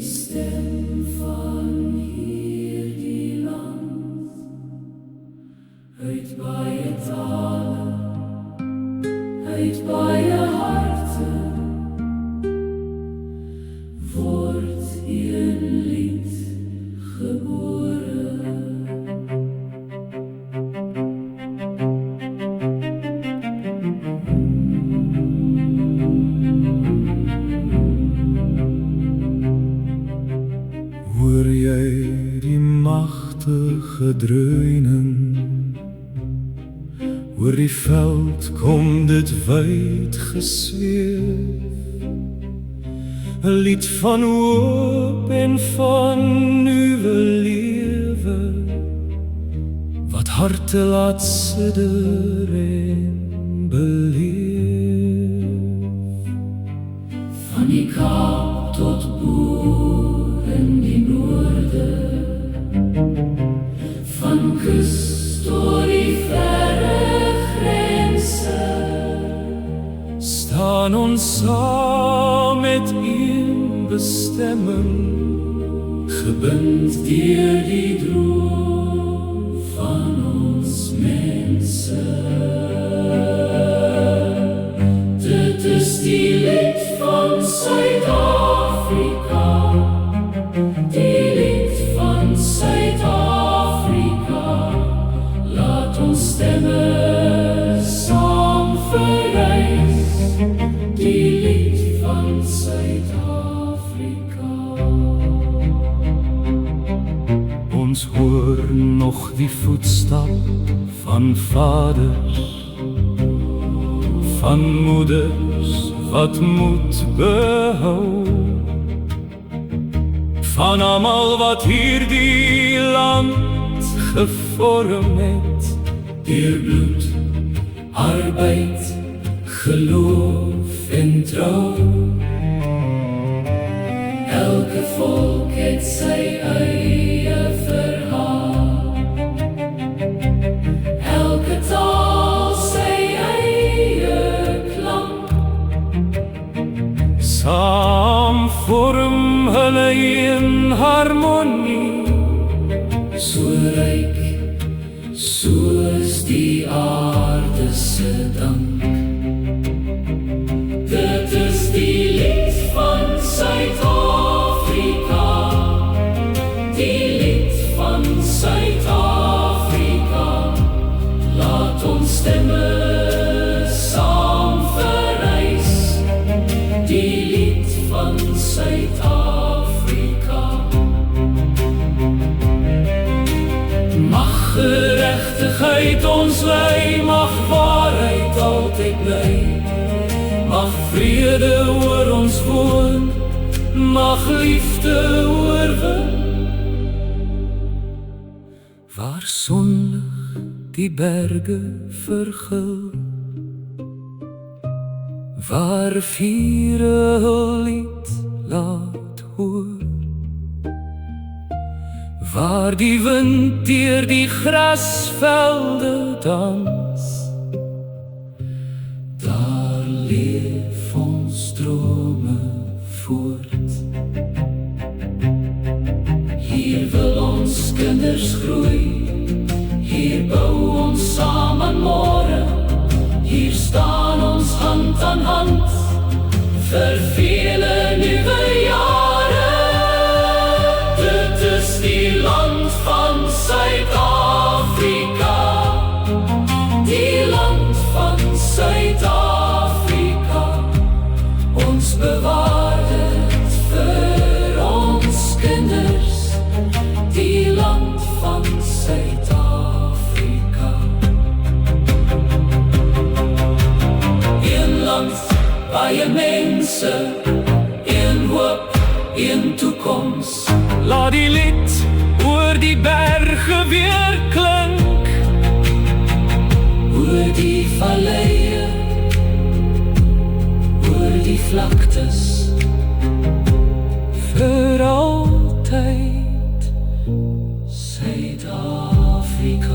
Stem van hierdie land, uit baie tale, uit baie harte, word een lied gebore. Hoor jy die magtige dreuning? Oor die veld kom dit wyd gesweef, 'n lied van hoop en van nuwe lewe, wat harte laat sidder en beleef. Van die Kaap tot Boer in die noorde, van kus tot die verre grense, staan ons saam met een bestemming, gebind deur die droom van ons mense. Dit is die lied van Suid-Afrika, die lied van Suid-Afrika. Laat ons stemme saam verrys, die lied van Suid-Afrika. ons hoor nog die voetstap van vaders, van moeders wat moed behou, van almal wat hierdie land gevorm het, deur bloed, arbeid, geloof en trou. Elke volk het sy eie verhaal, elke taal sy eie klank. saam vorm hulle in harmonie, So ryk, soos die aarde se dank. Dit is die lied van Suid-Afrika, die lied van Suid-Afrika. Laat ons stemme saam verrys, die lied van Suid-Afrika. Mag geregtigheid ons lei, mag waarheid altyd bly. Mag vrede oor ons woon, mag liefde oorwin. waar sonlig die berge vergil, waar viere hul lied laat hoor, waar die wind deur die grasvelde dans. Daar leef ons drome voort. Hier wil ons kinders groei, hier bou ons saam môre. Hier staan ons hand aan hand vir vele nuwe jare. Dit is die land van Suid-Afrika, die land van Suid-Afrika. Ons bewaar dit vir ons kinders, die land van Suid-Afrika. Een land, baie mense, een hoop, een toekoms. Laat die lied oor die berge weer klink, Oor die valleie, vlaktes vir altyd. Suid-Afrika.